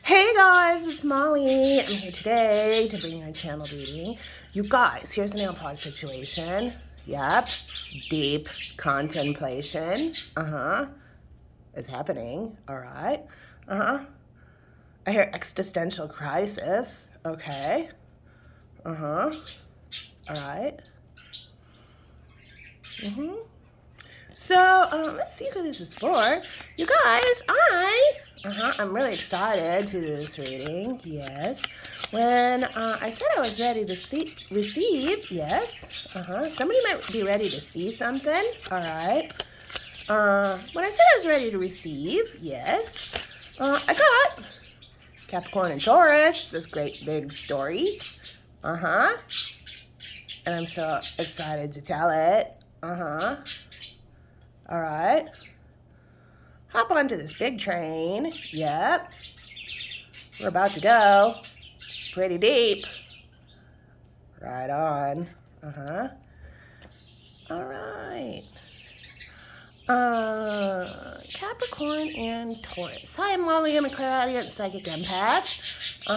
Hey guys, it's Molly. I'm here today to bring you a channel reading. You guys, here's an empath situation. Yep, deep contemplation. Is happening. All right. I hear existential crisis. Okay. All right. So, let's see who this is for. You guys, I'm really excited to do this reading. Yes. When I said I was ready to receive, yes. Somebody might be ready to see something. All right. When I said I was ready to receive, yes. I got Capricorn and Taurus, this great big story. And I'm so excited to tell it. All right. Hop onto this big train. Yep. We're about to go. Pretty deep. Right on. All right. Capricorn and Taurus. Hi, I'm Molly. I'm a clairaudient psychic empath.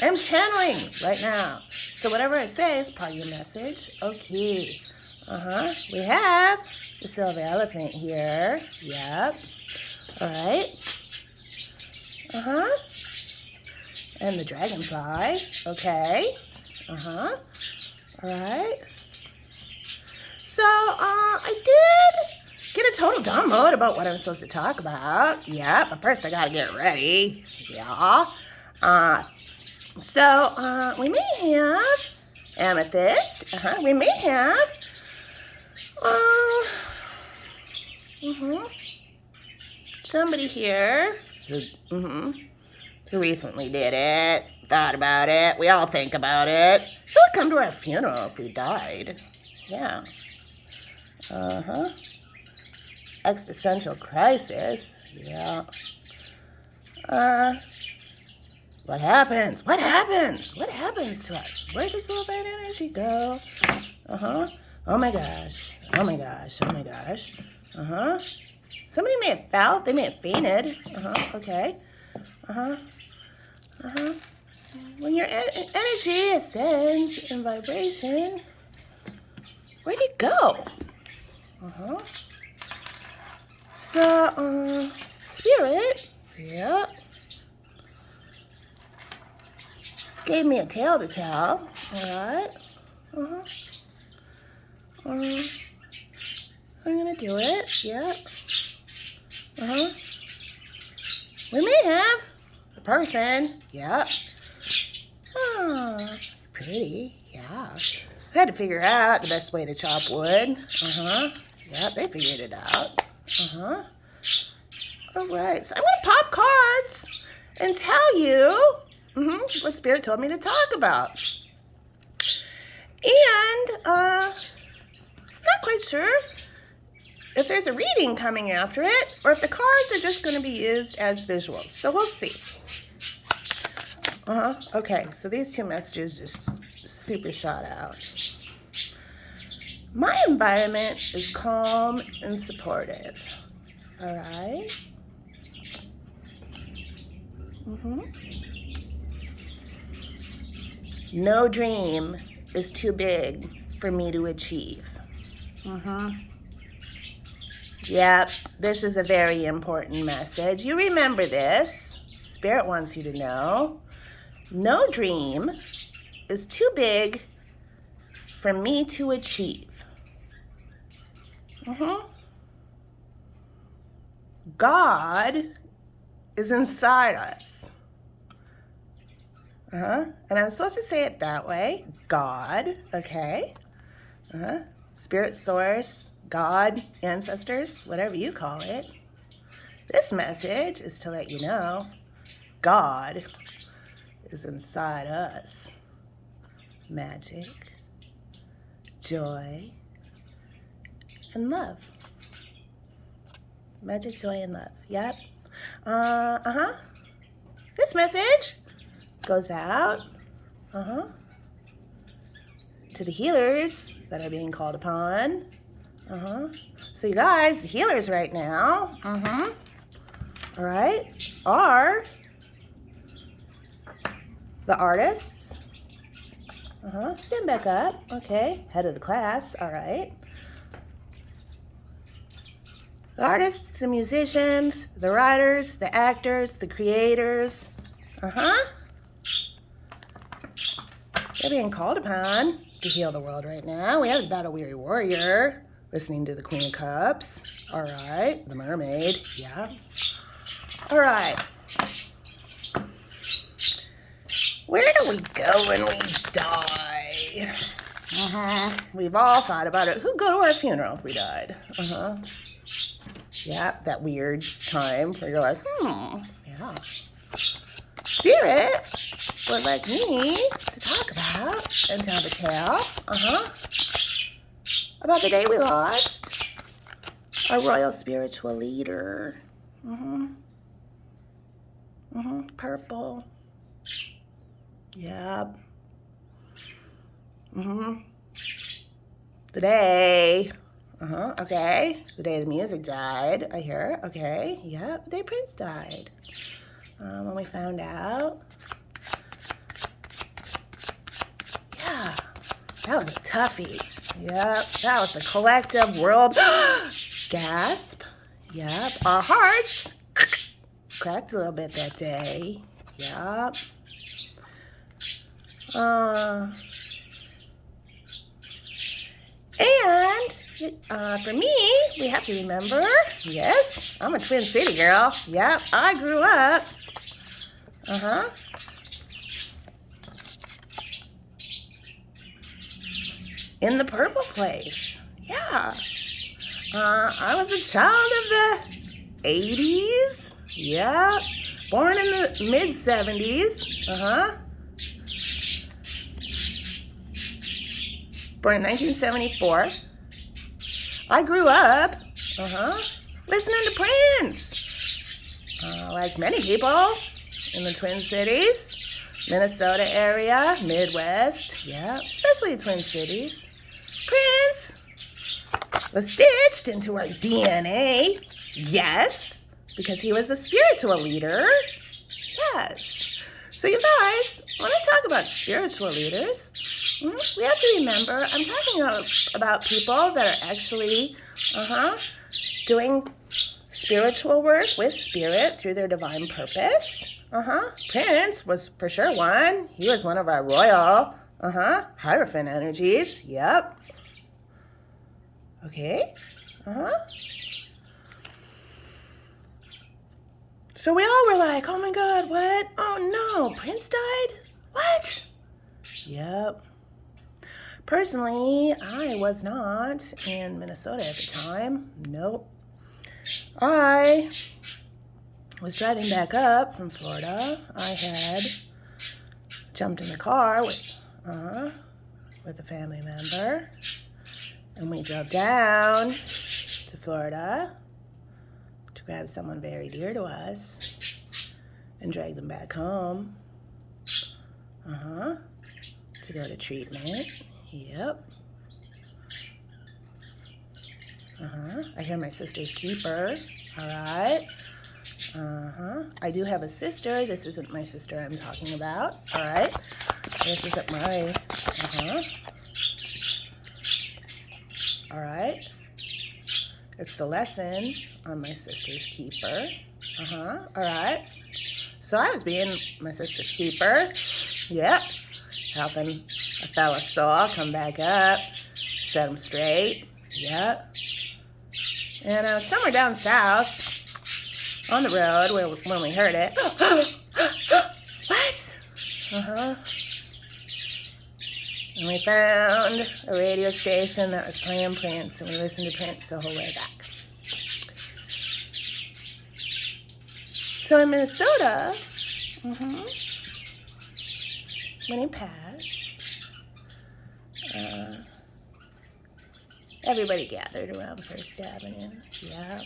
I'm channeling right now. So whatever I say is part of your message. Okay. We have the silver elephant here. Yep. All right. And the dragonfly. Okay. All right. So, I did get a total download about what I'm supposed to talk about. Yeah, but first I gotta get ready. Yeah. So, we may have amethyst. We may have somebody here who recently did it, thought about it. We all think about it. Who would come to our funeral if we died? Yeah. Existential crisis. Yeah. What happens? What happens? What happens to us? Where does all that energy go? Oh my gosh. Oh my gosh. Oh my gosh. Somebody may have fell. They may have fainted. Okay. When your energy ascends in vibration, where'd it go? So, spirit, yeah, gave me a tale to tell. All right. I'm gonna do it. Yep. We may have a person. Yep. Oh, pretty. Yeah. I had to figure out the best way to chop wood. Yep, they figured it out. All right. So I'm gonna pop cards and tell you what Spirit told me to talk about. And not quite sure if there's a reading coming after it or if the cards are just going to be used as visuals. So we'll see. Okay, so these two messages just super shot out. My environment is calm and supportive. All right. No dream is too big for me to achieve. Yep, this is a very important message. You remember this. Spirit wants you to know. No dream is too big for me to achieve. God is inside us. And I'm supposed to say it that way. God, okay. Spirit source, God, ancestors, whatever you call it. This message is to let you know God is inside us. Magic, joy, and love. Magic, joy, and love. Yep. This message goes out to the healers that are being called upon. So you guys, the healers right now, all right, are The artists. Stand back up. Okay. Head of the class. All right. The artists, the musicians, the writers, the actors, the creators. They're being called upon to heal the world right now. We have the battle-weary warrior listening to the Queen of Cups. All right. The mermaid. Yeah. All right. Where do we go when we die? We've all thought about it. Who'd go to our funeral if we died? Yeah, that weird time where you're like, yeah. Spirit would like me to talk about and tell the tale, about the day we lost our royal spiritual leader. Purple. Yep. The day. Okay. The day the music died, I hear. Okay. Yep. The day Prince died. When we found out. Yeah. That was a toughie. Yep. That was the collective world gasp. Yep. Our hearts cracked a little bit that day. Yep. And for me, we have to remember, yes, I'm a Twin City girl. Yep, I grew up. In the purple place. Yeah. I was a child of the 80s. Yeah. Born in the mid-70s. Born in 1974. I grew up, listening to Prince. Like many people in the Twin Cities, Minnesota area, Midwest, yeah, especially Twin Cities. Prince was stitched into our DNA, yes, because he was a spiritual leader, yes. So you guys, when I talk about spiritual leaders, we have to remember, I'm talking about people that are actually, doing spiritual work with spirit through their divine purpose. Prince was for sure one. He was one of our royal, Hierophant energies. Yep. Okay. So we all were like, oh my God, what? Oh no, Prince died? What? Yep. Personally, I was not in Minnesota at the time. Nope. I was driving back up from Florida. I had jumped in the car with a family member, and we drove down to Florida to grab someone very dear to us and drag them back home. To go to treatment. Yep. I hear my sister's keeper. All right. I do have a sister. This isn't my sister I'm talking about. All right. This isn't my. All right. It's the lesson on my sister's keeper. All right. So I was being my sister's keeper. Yep. Helping a fellow soul come back up, set him straight. Yep. And somewhere down south, on the road, when we heard it, what? And we found a radio station that was playing Prince, and we listened to Prince the whole way back. So in Minnesota, when he passed, everybody gathered around First Avenue. Yeah.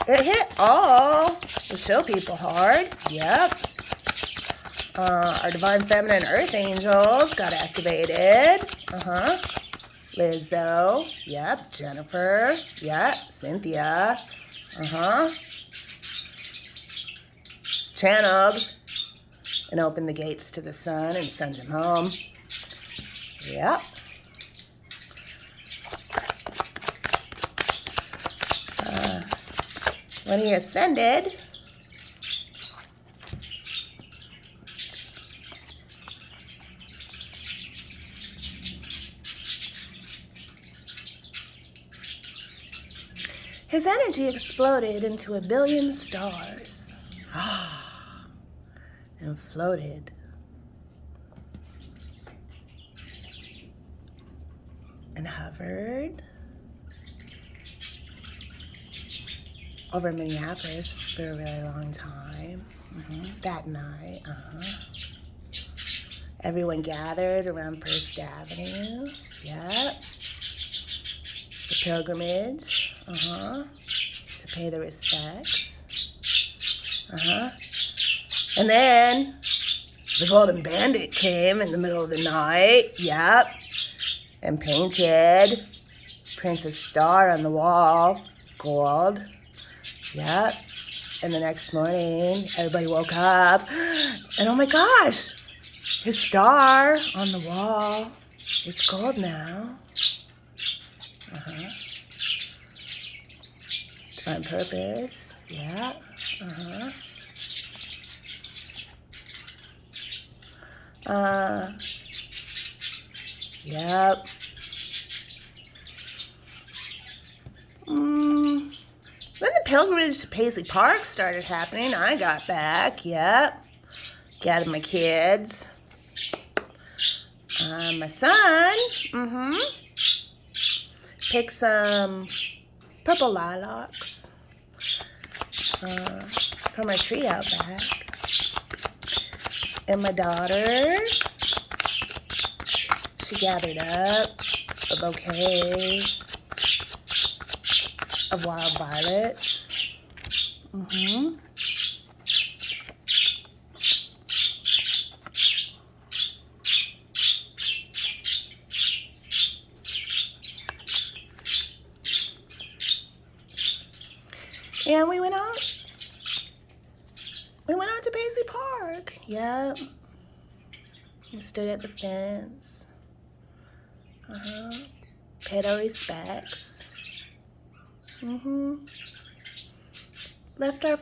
It hit all the show people hard. Yep. Our divine feminine earth angels got activated. Lizzo. Yep. Jennifer. Yep. Cynthia. channeled and opened the gates to the sun and sent him home. Yep. When he ascended, his energy exploded into 1 billion stars and floated and hovered over Minneapolis for a really long time. That night, everyone gathered around First Avenue. Yep. The pilgrimage, to pay the respects. And then the Golden Bandit came in the middle of the night. Yep. And painted Princess Star on the wall, gold. Yep. And the next morning, everybody woke up, and oh my gosh, his star on the wall is gold now. Divine purpose. Yeah. Yep. Then the pilgrimage to Paisley Park started happening. I got back. Yep. Gathered my kids. My son. Picked some purple lilacs from our tree out back. And my daughter, she gathered up a bouquet of wild violets. And we went out. We went out to Paisley Park. Yep. We stood at the fence. Paid our respects. Left our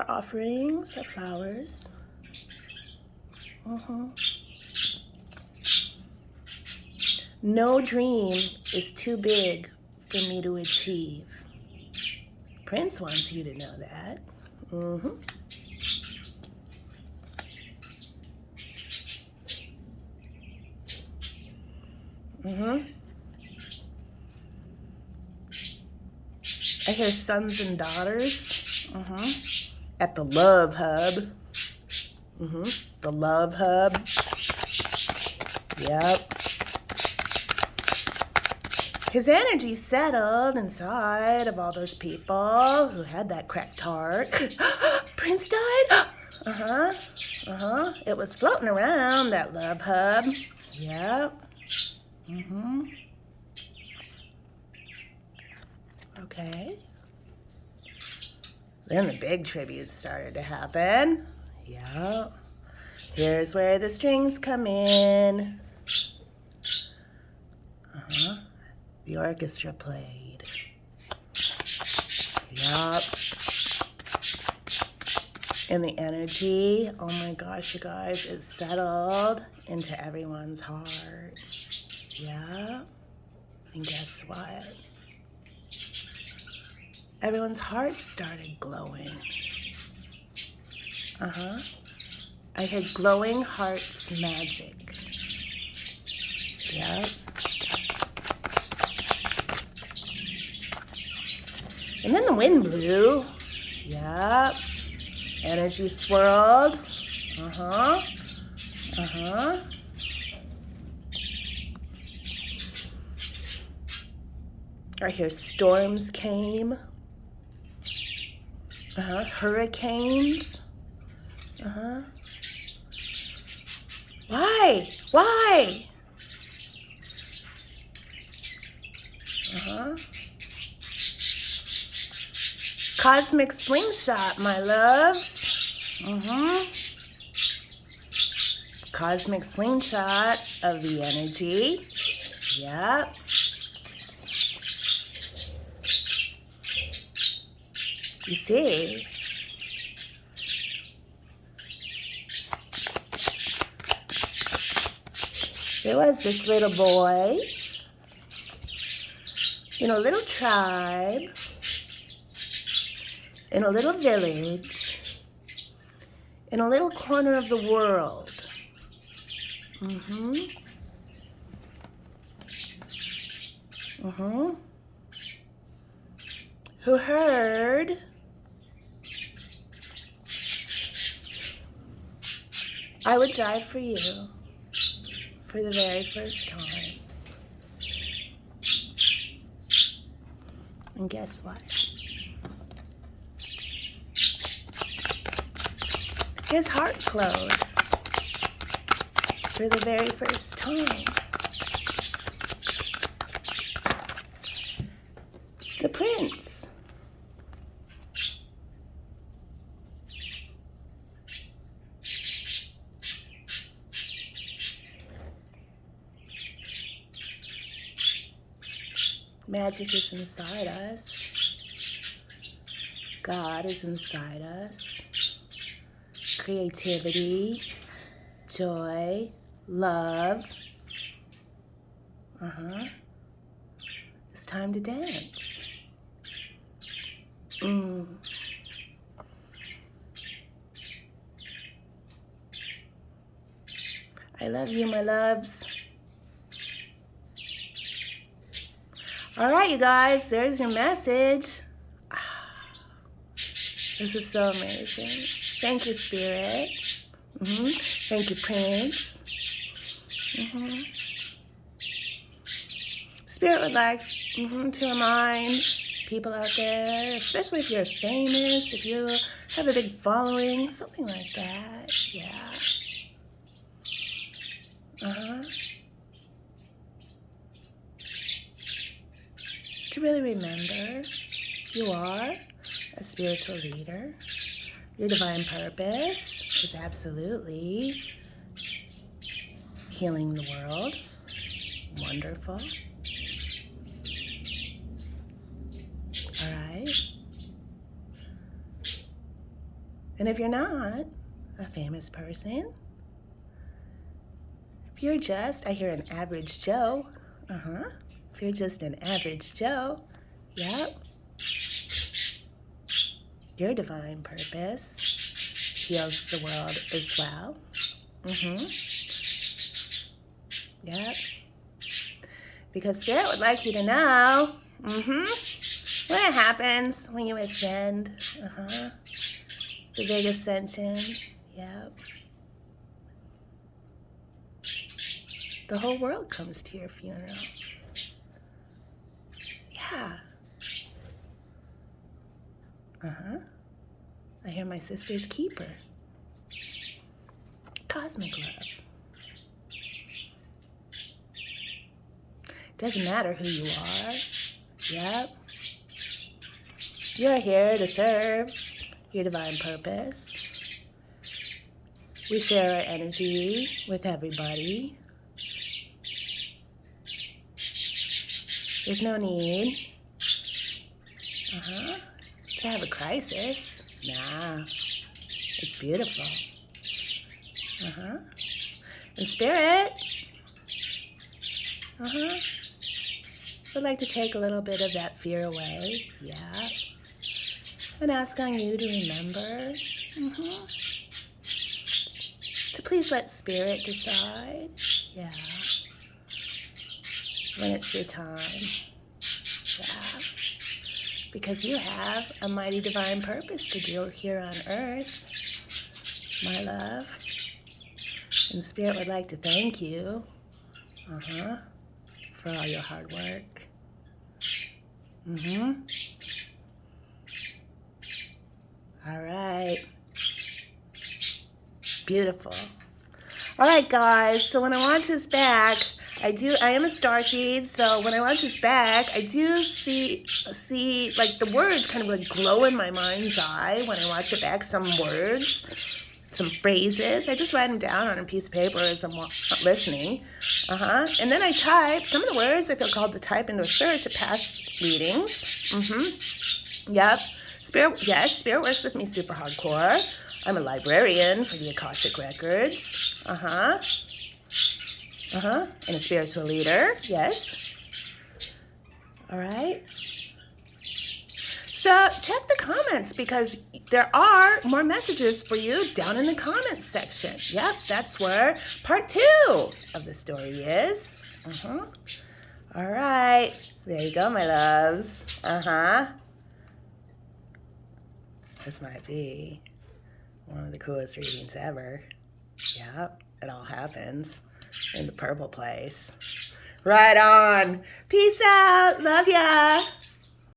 offerings, our flowers. No dream is too big for me to achieve. Prince wants you to know that. I hear sons and daughters at the Love Hub. The Love Hub. Yep. His energy settled inside of all those people who had that cracked heart. Prince died? It was floating around that Love Hub. Yep. Okay. Then the big tributes started to happen. Yep. Here's where the strings come in. The orchestra played. Yup. And the energy, oh my gosh, you guys, it settled into everyone's heart. Yeah. And guess what? Everyone's hearts started glowing. I had glowing hearts magic. Yep. And then the wind blew. Yep. Energy swirled. I hear storms came. Hurricanes. Why? Why? Cosmic slingshot, my loves. Cosmic slingshot of the energy. Yep. You see, there was this little boy in a little tribe, in a little village, in a little corner of the world. Who heard I would die for you for the very first time. And guess what? His heart glowed for the very first time. The prince. Magic is inside us. God is inside us. Creativity, joy, love. It's time to dance. I love you, my loves. All right, you guys, there's your message. This is so amazing. Thank you, Spirit. Thank you, Prince. Spirit would like to remind people out there, especially if you're famous, if you have a big following, something like that. Yeah. To really remember, you are a spiritual leader. Your divine purpose is absolutely healing the world. Wonderful. All right. And if you're not a famous person, if you're just, I hear an average Joe. If you're just an average Joe, yep. Your divine purpose heals the world as well. Yep. Because Spirit would like you to know, what happens when you ascend. The big ascension. Yep. The whole world comes to your funeral. Yeah. I hear my sister's keeper. Cosmic love. Doesn't matter who you are. Yep. You're here to serve your divine purpose. We share our energy with everybody. There's no need to have a crisis. Nah, it's beautiful. And Spirit, would like to take a little bit of that fear away. Yeah. And ask on you to remember to please let Spirit decide. Yeah. When it's your time. Yeah. Because you have a mighty divine purpose to do here on earth, my love. And Spirit would like to thank you, for all your hard work. All right. Beautiful. All right, guys. So when I watch this back, I am a starseed, so when I watch this back, I do see like the words kind of like glow in my mind's eye when I watch it back. Some words, some phrases. I just write them down on a piece of paper as I'm listening. And then I type some of the words I feel called to type into a search of past readings. Yep. Spirit works with me super hardcore. I'm a librarian for the Akashic Records. And a spiritual leader. Yes. All right. So check the comments because there are more messages for you down in the comments section. Yep, that's where part 2 of the story is. All right. There you go, my loves. This might be one of the coolest readings ever. Yep, it all happens in the purple place. Right on. Peace out. Love ya.